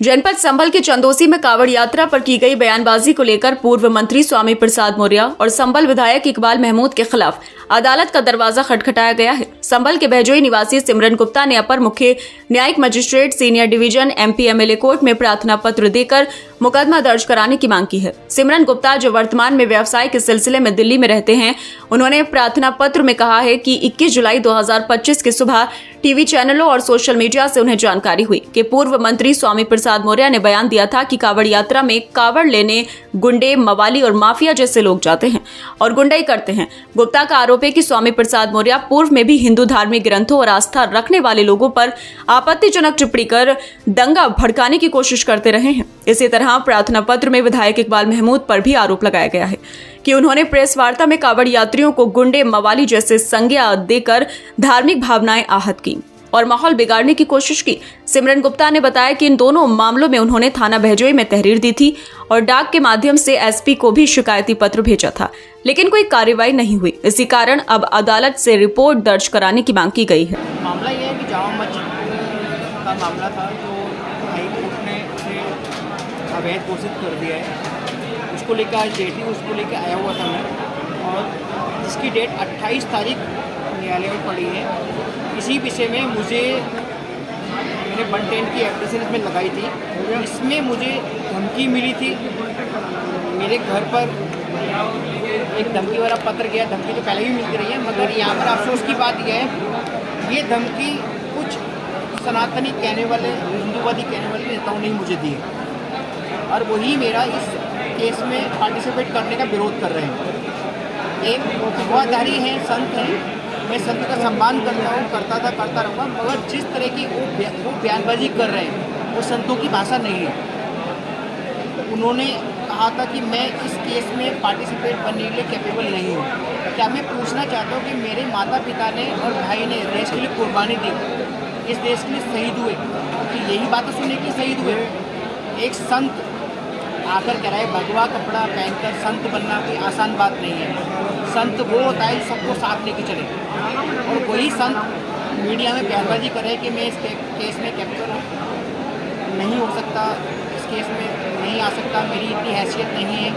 जनपद संभल के चंदोसी में कावड़ यात्रा पर की गई बयानबाजी को लेकर पूर्व मंत्री स्वामी प्रसाद मौर्य और संभल विधायक इकबाल महमूद के खिलाफ अदालत का दरवाजा खटखटाया गया है। संभल के बहजोई निवासी सिमरन गुप्ता ने अपर मुख्य न्यायिक magistrate senior division MP-MLA court में प्रार्थना पत्र देकर मुकदमा दर्ज कराने की मांग की है। सिमरन गुप्ता, जो वर्तमान में व्यवसाय के सिलसिले में दिल्ली में रहते हैं, उन्होंने प्रार्थना पत्र में कहा है कि 21 जुलाई 2025 की सुबह टीवी चैनलों और सोशल मीडिया से उन्हें जानकारी हुई कि पूर्व मंत्री स्वामी प्रसाद मौर्य ने बयान दिया था कि कावड़ यात्रा में कावड़ लेने गुंडे, मवाली और माफिया जैसे लोग जाते हैं और गुंडाई करते हैं। गुप्ता का आरोप है कि स्वामी प्रसाद मौर्य पूर्व में भी हिंदू धार्मिक ग्रंथों और आस्था रखने वाले लोगों पर आपत्तिजनक टिप्पणी कर दंगा भड़काने की कोशिश करते रहे हैं। इसी तरह प्रार्थना पत्र में विधायक इकबाल महमूद पर भी आरोप लगाया गया है कि उन्होंने प्रेस वार्ता में कावड़ यात्रियों को गुंडे, मवाली जैसे संज्ञा देकर धार्मिक भावनाएं आहत की और माहौल बिगाड़ने की कोशिश की। सिमरन गुप्ता ने बताया कि इन दोनों मामलों में उन्होंने थाना बहजोई में तहरीर दी थी और डाक के माध्यम से SP को भी शिकायती पत्र भेजा था, लेकिन कोई कार्रवाई नहीं हुई। इसी कारण अब अदालत से रिपोर्ट दर्ज कराने की मांग की गई है। मामला यह है कि जामा मस्जिद का मामला था जो हाई कोर्ट ने उसे अवैध घोषित कर दिया है। उसको लेकर आज डेट थी, उसको लेकर आया हुआ था मैं, और जिसकी डेट 28 तारीख न्यायालय में पड़ी है। इसी विषय में मैंने 110 की एप्लीकेशन में लगाई थी। इसमें मुझे धमकी मिली थी। मेरे घर पर एक धमकी वाला पत्र गया। धमकी तो पहले भी मिलती रही है, मगर यहाँ पर अफसोस की बात यह है, ये धमकी कुछ सनातनी कहने वाले, हिंदूवादी कहने वाले नेताओं ने मुझे दी है और वही मेरा इस केस में पार्टिसिपेट करने का विरोध कर रहे हैं। एक भगवाधारी हैं, संत हैं, मैं संत का सम्मान करता हूँ, करता रहूँगा, मगर जिस तरह की वो बयानबाजी कर रहे हैं वो संतों की भाषा नहीं है। उन्होंने कहा था कि मैं इस केस में पार्टिसिपेट बनने के लिए कैपेबल नहीं हूँ। क्या मैं पूछना चाहता हूँ कि मेरे माता पिता ने और भाई ने देश के लिए कुर्बानी दी, इस देश के लिए शहीद हुए, कि यही बातें सुनने के लिए शहीद हुए। एक संत आकर कह रहा है भगवा कपड़ा पहनकर संत बनना कोई आसान बात नहीं है। संत वो होता है जो सबको साथ लेके चले, और वही संत मीडिया में बयानबाजी करे कि मैं इस केस में कैपेबल नहीं हो सकता, इस केस में नहीं आ सकता, मेरी इतनी हैसियत नहीं है।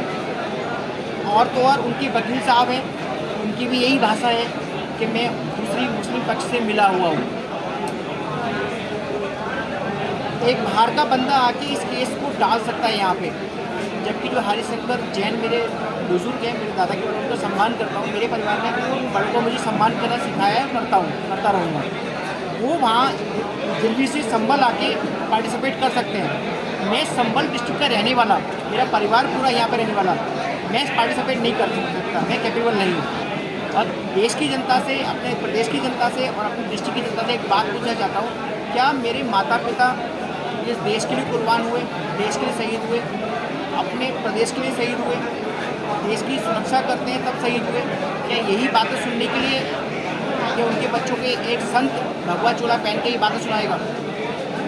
और तो और उनके वकील साहब हैं, उनकी भी यही भाषा है कि मैं दूसरी मुस्लिम पक्ष से मिला हुआ हूँ। एक बाहर का बंदा आके इस केस को डाल सकता है यहाँ पे, जबकि जो हरिशंकर जैन मेरे बुजुर्ग हैं, मेरे दादा के बड़े, उनका सम्मान करता हूँ। मेरे परिवार ने बड़ों को मुझे सम्मान करना सिखाया है, करता रहूँगा। वो वहाँ दिल्ली से संभल आके पार्टिसिपेट कर सकते हैं। मैं संभल डिस्ट्रिक्ट का रहने वाला, मेरा परिवार पूरा यहाँ पर रहने वाला, मैं पार्टिसिपेट नहीं कर सकता, मैं कैपेबल नहीं हूँ। और देश की जनता से, अपने प्रदेश की जनता से और अपने डिस्ट्रिक्ट की जनता से एक बात पूछना चाहता हूँ, क्या मेरे माता पिता इस देश के लिए कुर्बान हुए, देश के लिए शहीद हुए, अपने प्रदेश के लिए शहीद हुए, देश की सुरक्षा करते हैं तब शहीद हुए? क्या यही बातें सुनने के लिए कि उनके बच्चों के एक संत भगवा चोला पहन के ही बातें सुनाएगा,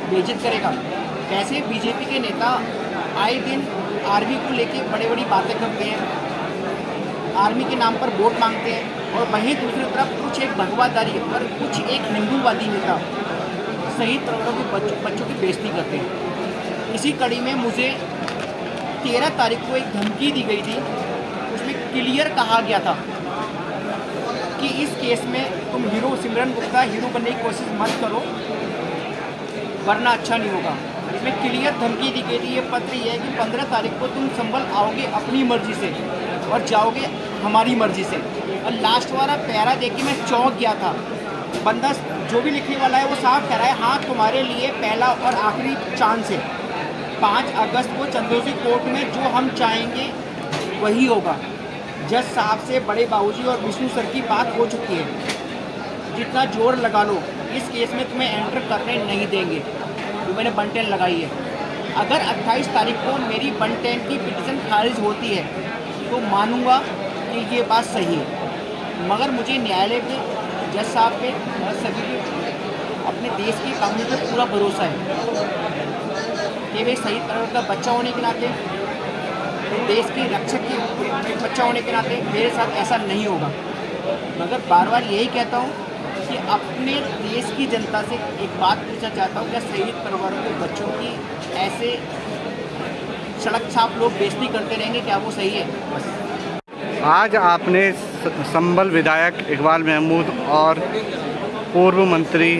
बेइज्जत करेगा? कैसे BJP के नेता आए दिन आर्मी को लेके बड़ी बातें करते हैं, आर्मी के नाम पर वोट मांगते हैं, और वहीं दूसरी तरफ कुछ एक भगवाधारी और कुछ एक हिंदूवादी नेता शहीद परिवारों के बच्चों की बेइज्जती करते हैं। इसी कड़ी में मुझे 13 तारीख को एक धमकी दी गई थी। उसमें क्लियर कहा गया था कि इस केस में तुम हीरो, सिमरन गुप्ता हीरो बनने की कोशिश मत करो, वरना अच्छा नहीं होगा। इसमें क्लियर धमकी दी गई थी। ये पत्र ये है कि 15 तारीख को तुम संभल आओगे अपनी मर्जी से और जाओगे हमारी मर्जी से। और लास्ट वाला पैरा देख के मैं चौंक गया था। बंदा जो भी लिखने वाला है वो साफ कह रहा है, हाँ तुम्हारे लिए पहला और आखिरी चांस है। 5 अगस्त को चंदोसी कोर्ट में जो हम चाहेंगे वही होगा। जज साहब से बड़े बाबूजी और विष्णु सर की बात हो चुकी है। जितना जोर लगा लो, इस केस में तुम्हें एंटर करने नहीं देंगे। जो मैंने 110 लगाई है, अगर 28 तारीख को मेरी 110 की पिटीशन खारिज होती है तो मानूंगा कि ये बात सही है, मगर मुझे न्यायालय पे, जज साहब पे और सभी पे, अपने देश के कानून पर पूरा भरोसा है कि वे सही तरह का बच्चा होने के नाते, देश के रक्षक के बच्चा होने के नाते मेरे साथ ऐसा नहीं होगा। मगर बार बार यही कहता हूँ कि अपने देश की जनता से एक बात पूछना चाहता हूँ, क्या शहीद परिवारों के बच्चों की ऐसे सड़क छाप लोग बेइज्जती करते रहेंगे, क्या वो सही है? बस। आज आपने संबल विधायक इकबाल महमूद और पूर्व मंत्री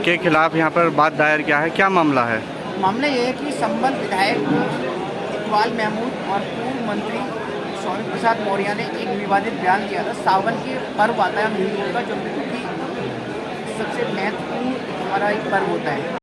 के खिलाफ यहाँ पर बात दायर किया है, क्या मामला है? मामला ये है कि संबल विधायक इकबाल महमूद और पूर्व मंत्री स्वामी प्रसाद मौर्य ने एक विवादित बयान दिया था। सावन के पर्व आता है हम हिंदुओं का, जो कि सबसे महत्वपूर्ण हमारा एक पर्व होता है।